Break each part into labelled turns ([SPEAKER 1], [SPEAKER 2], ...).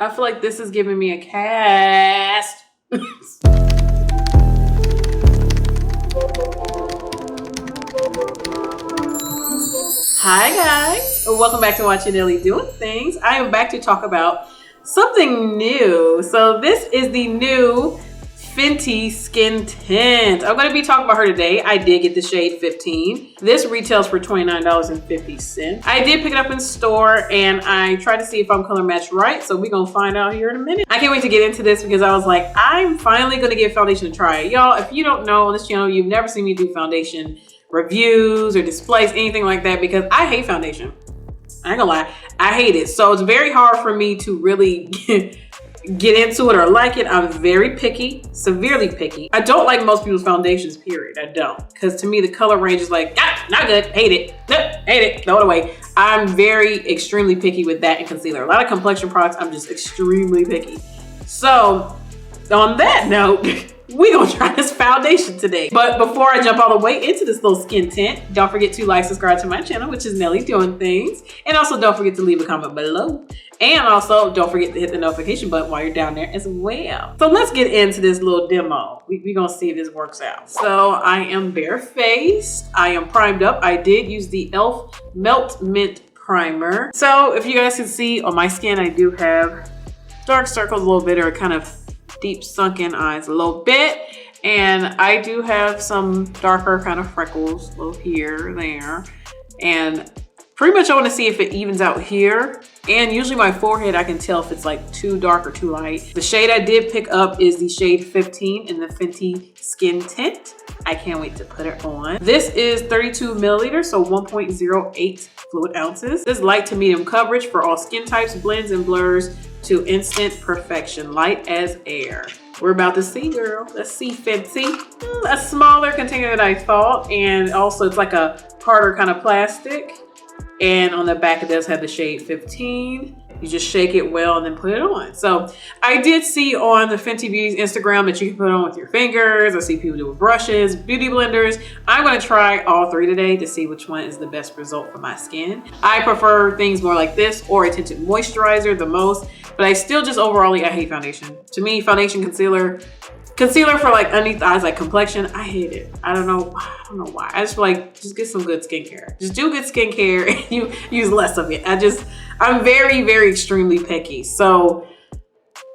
[SPEAKER 1] I feel like this is giving me a cast. Hi guys, welcome back to watching Nelly Doing Things. I am back to talk about something new. So this is the new FENTY skin tint. I'm going to be talking about her today. I did get the shade 15. This retails for $29.50. I did pick it up in store and I tried to see if I'm color matched right. So we're going to find out here in a minute. I can't wait to get into this because I was like, I'm finally going to give foundation a try. Y'all, if you don't know on this channel, you've never seen me do foundation reviews or displays, anything like that, because I hate foundation. I ain't gonna lie, I hate it. So it's very hard for me to really get into it or like it. I'm very picky, severely picky. I don't like most people's foundations, period. I don't. Because to me, the color range is like, ah, not good, hate it, nope, hate it, throw it away. I'm very extremely picky with that and concealer. A lot of complexion products, I'm just extremely picky. So on that note, we're gonna try this foundation today. But before I jump all the way into this little skin tint, don't forget to like, subscribe to my channel, which is Nelly Doing Things. And also don't forget to leave a comment below. And also don't forget to hit the notification button while you're down there as well. So let's get into this little demo. We're gonna see if this works out. So I am barefaced. I am primed up. I did use the e.l.f. Melt Mint Primer. So if you guys can see on my skin, I do have dark circles a little bit, or kind of deep sunken eyes a little bit, and I do have some darker kind of freckles, a little here, there, and pretty much I want to see if it evens out here. And usually my forehead, I can tell if it's like too dark or too light. The shade I did pick up is the shade 15 in the FENTY skin tint. I can't wait to put it on. This is 32 milliliters, so 1.08 fluid ounces. This is light to medium coverage for all skin types, blends and blurs to instant perfection, light as air. We're about to see, girl. Let's see, FENTY. A smaller container than I thought, and also it's like a harder kind of plastic. And on the back it does have the shade 15. You just shake it well and then put it on. So I did see on the FENTY Beauty's Instagram that you can put it on with your fingers. I see people do with brushes, beauty blenders. I'm gonna try all three today to see which one is the best result for my skin. I prefer things more like this or a tinted moisturizer the most, but I still just overall, I hate foundation. To me, foundation, concealer for like underneath the eyes, like complexion, I hate it. I don't know why. I just feel like, just get some good skincare. Just do good skincare and you use less of it. I'm very, very extremely picky. So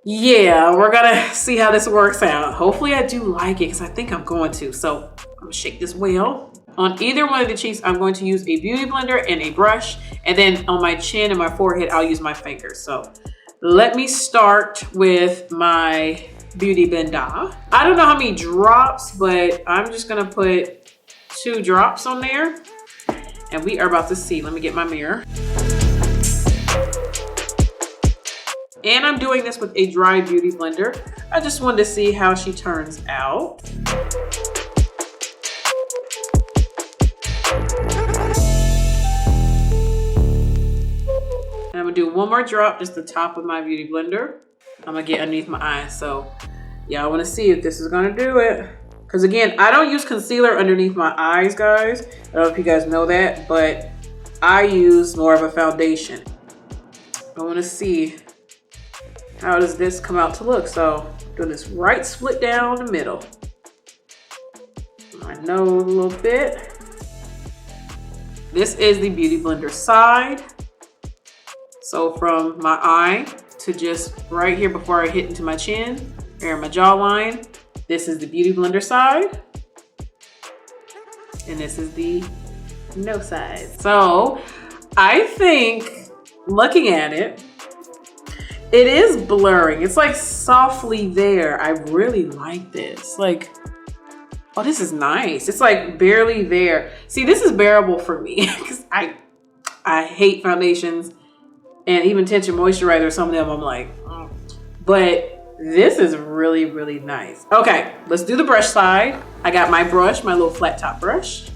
[SPEAKER 1] yeah, we're gonna see how this works out. Hopefully I do like it because I think I'm going to. So I'm gonna shake this well. On either one of the cheeks, I'm going to use a beauty blender and a brush. And then on my chin and my forehead, I'll use my fingers. So let me start with my beauty blender. I don't know how many drops, but I'm just gonna put 2 drops on there. And we are about to see. Let me get my mirror. And I'm doing this with a dry beauty blender. I just wanted to see how she turns out. And I'm gonna do one more drop, just the top of my beauty blender. I'm gonna get underneath my eyes. So yeah, I wanna see if this is gonna do it. Cause again, I don't use concealer underneath my eyes, guys. I don't know if you guys know that, but I use more of a foundation. I wanna see how does this come out to look. So doing this right split down the middle. My nose a little bit. This is the beauty blender side. So from my eye to just right here before I hit into my chin, or my jawline, this is the beauty blender side. And this is the no side. So I think, looking at it, it is blurring. It's like softly there. I really like this. Like, oh, this is nice. It's like barely there. See, this is bearable for me because I hate foundations and even tinted moisturizer. Some of them I'm like, but this is really, really nice. Okay, let's do the brush side. I got my brush, my little flat top brush.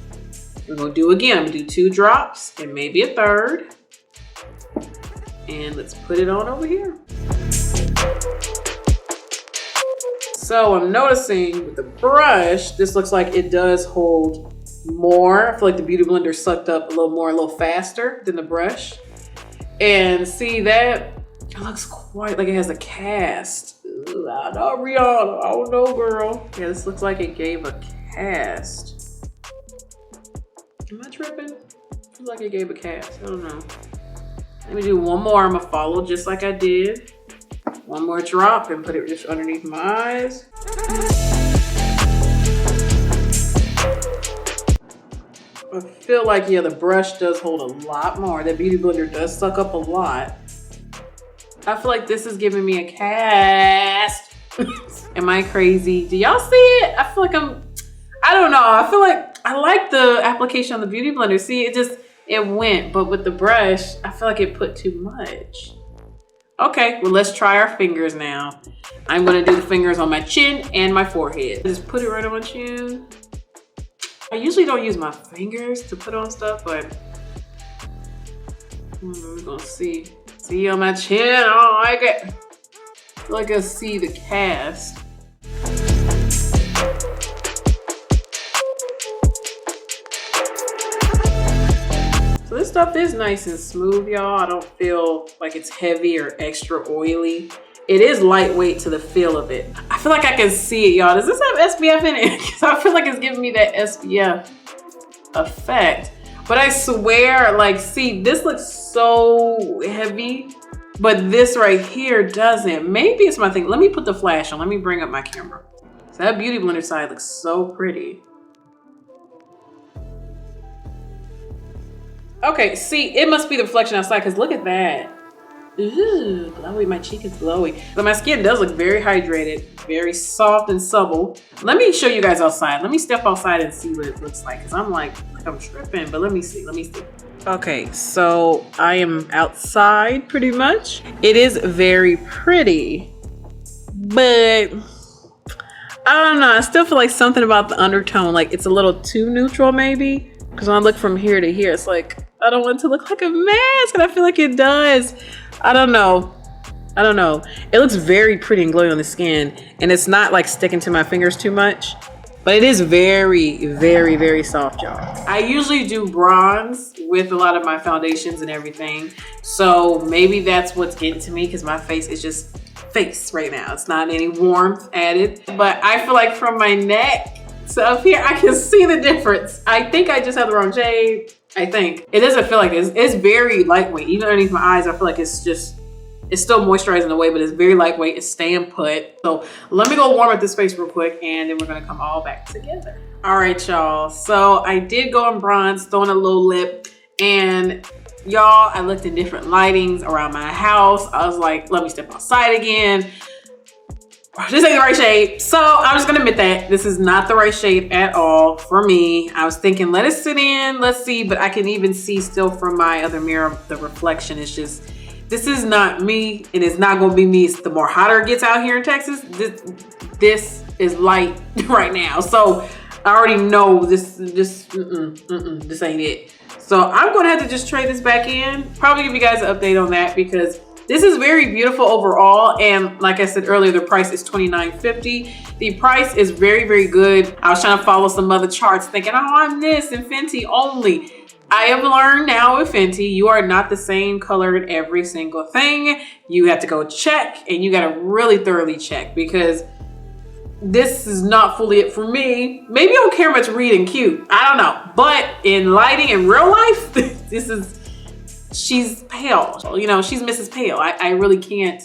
[SPEAKER 1] We're gonna do again. I'm gonna do 2 drops and maybe a third. And let's put it on over here. So I'm noticing with the brush, this looks like it does hold more. I feel like the beauty blender sucked up a little more, a little faster than the brush. And see that, It looks quite like it has a cast. Ugh, I know, Rihanna. I don't know, girl. Yeah, this looks like it gave a cast. Am I tripping? Feels like it gave a cast. I don't know. Let me do one more. I'm gonna follow just like I did. One more drop and put it just underneath my eyes. I feel like, yeah, the brush does hold a lot more. The Beauty Blender does suck up a lot. I feel like this is giving me a cast. Am I crazy? Do y'all see it? I feel like I don't know. I feel like I like the application on the Beauty Blender. See, it went, but with the brush, I feel like it put too much. Okay, well, let's try our fingers now. I'm gonna do the fingers on my chin and my forehead. Just put it right on my chin. I usually don't use my fingers to put on stuff, but we're gonna see. See on my chin, I don't like it. I feel like I see the cast. So this stuff is nice and smooth, y'all. I don't feel like it's heavy or extra oily. It is lightweight to the feel of it. I feel like I can see it, y'all. Does this have SPF in it? Because I feel like it's giving me that SPF effect. But I swear, like, see, this looks so heavy, but this right here doesn't. Maybe it's my thing. Let me put the flash on. Let me bring up my camera. So that Beauty Blender side looks so pretty. Okay, see, it must be the reflection outside because look at that. Ooh, glowy, my cheek is glowy. But my skin does look very hydrated, very soft and supple. Let me show you guys outside. Let me step outside and see what it looks like. Cause I'm like I'm tripping, but let me see. Okay, so I am outside pretty much. It is very pretty, but I don't know. I still feel like something about the undertone, like it's a little too neutral maybe. Cause when I look from here to here, it's like, I don't want it to look like a mask, and I feel like it does. I don't know. It looks very pretty and glowy on the skin, and it's not like sticking to my fingers too much, but it is very, very, very soft, y'all. I usually do bronze with a lot of my foundations and everything, so maybe that's what's getting to me because my face is just face right now. It's not any warmth added, but I feel like from my neck to up here, I can see the difference. I think I just have the wrong shade. I think. It doesn't feel like this. It's very lightweight. Even underneath my eyes, I feel like it's still moisturizing away, but it's very lightweight. It's staying put. So let me go warm up this face real quick and then we're gonna come all back together. All right, y'all. So I did go in bronze, throwing a little lip, and y'all, I looked in different lightings around my house. I was like, let me step outside again. This ain't the right shade. So I'm just gonna admit that this is not the right shade at all for me. I was thinking, let it sit in, let's see, but I can even see still from my other mirror, the reflection is just, this is not me, and it's not gonna be me. It's the more hotter it gets out here in Texas, this is light right now. So I already know this ain't it. So I'm gonna have to just trade this back in. Probably give you guys an update on that because this is very beautiful overall, and like I said earlier, the price is $29.50. The price is very, very good. I was trying to follow some other charts thinking, oh, I'm this and FENTY only. I have learned now with FENTY, you are not the same color in every single thing. You have to go check, and you gotta really thoroughly check because this is not fully it for me. Maybe I don't care much reading cute. I don't know. But in lighting in real life, she's pale. You know, she's Mrs. Pale. I really can't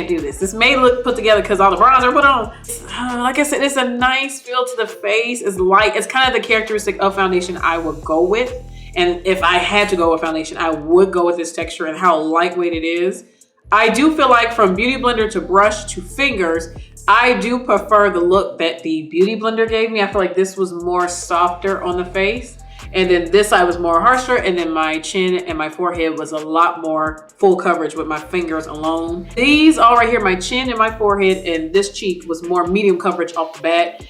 [SPEAKER 1] do this. This may look put together because all the bronzer put on. Like I said, it's a nice feel to the face. It's light. It's kind of the characteristic of foundation I would go with. And if I had to go with foundation, I would go with this texture and how lightweight it is. I do feel like from Beauty Blender to brush to fingers, I do prefer the look that the Beauty Blender gave me. I feel like this was more softer on the face. And then this side was more harsher, and then my chin and my forehead was a lot more full coverage with my fingers alone. These all right here, my chin and my forehead and this cheek was more medium coverage off the bat.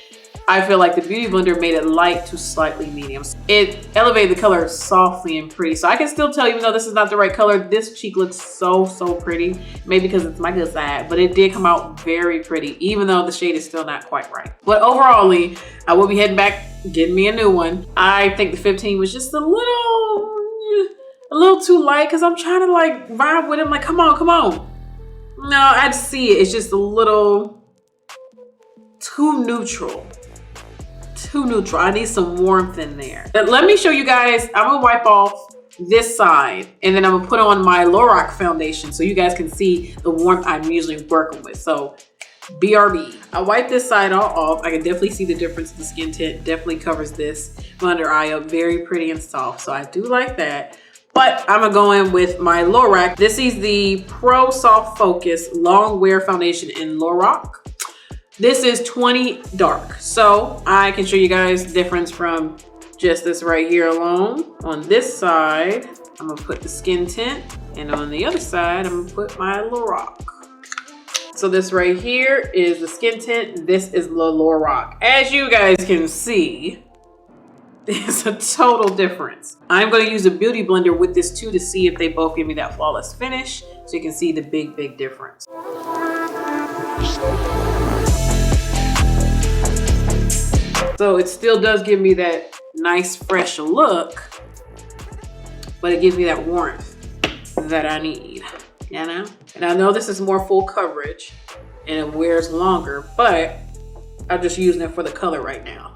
[SPEAKER 1] I feel like the Beauty Blender made it light to slightly medium. It elevated the color softly and pretty. So I can still tell, even though this is not the right color, this cheek looks so, so pretty. Maybe because it's my good side, but it did come out very pretty, even though the shade is still not quite right. But overall, I will be heading back, getting me a new one. I think the 15 was just a little, a little too light because I'm trying to like vibe with him. Like, come on, come on. No, I see it. It's just a little too neutral. Too neutral. I need some warmth in there. But let me show you guys. I'm gonna wipe off this side and then I'm gonna put on my Lorac foundation so you guys can see the warmth I'm usually working with. So BRB. I wipe this side all off. I can definitely see the difference in the skin tint. Definitely covers this under eye up. Very pretty and soft. So I do like that. But I'm gonna go in with my Lorac. This is the Pro Soft Focus Long Wear Foundation in Lorac. This is 20 dark. So I can show you guys the difference from just this right here alone. On this side, I'm gonna put the skin tint. And on the other side, I'm gonna put my Lorac. So this right here is the skin tint. This is the Lorac. As you guys can see, there's a total difference. I'm gonna use a beauty blender with this too to see if they both give me that flawless finish. So you can see the big, big difference. So it still does give me that nice, fresh look, but it gives me that warmth that I need, you know? And I know this is more full coverage and it wears longer, but I'm just using it for the color right now.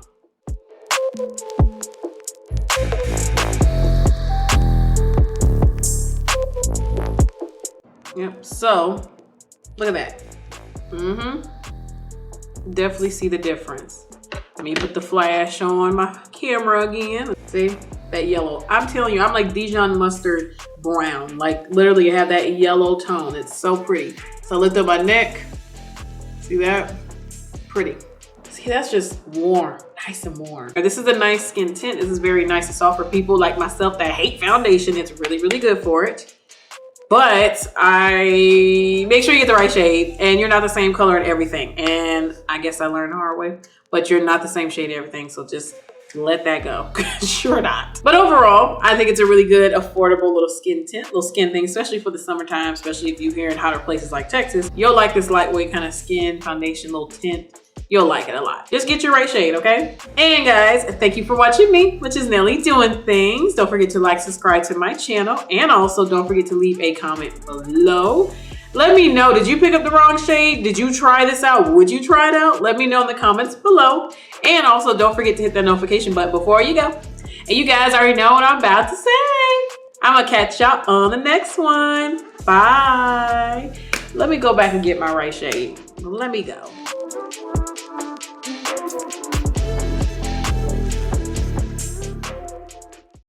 [SPEAKER 1] Yep, so look at that. Definitely see the difference. Let me put the flash on my camera again. See that yellow? I'm telling you, I'm like Dijon mustard brown. Like literally I have that yellow tone. It's so pretty. So I lift up my neck. See that? Pretty. See, that's just warm, nice and warm. This is a nice skin tint. This is very nice and soft for people like myself that hate foundation. It's really, really good for it. But I make sure you get the right shade and you're not the same color in everything. And I guess I learned the hard way, but you're not the same shade in everything. So just let that go. Sure not. But overall, I think it's a really good, affordable little skin tint, little skin thing, especially for the summertime, especially if you're here in hotter places like Texas. You'll like this lightweight kind of skin foundation, little tint. You'll like it a lot. Just get your right shade, okay? And guys, thank you for watching me, which is Nelly Doing Things. Don't forget to like, subscribe to my channel, and also don't forget to leave a comment below. Let me know, did you pick up the wrong shade? Did you try this out? Would you try it out? Let me know in the comments below. And also don't forget to hit that notification button before you go. And you guys already know what I'm about to say. I'm gonna catch y'all on the next one. Bye. Let me go back and get my right shade. Let me go.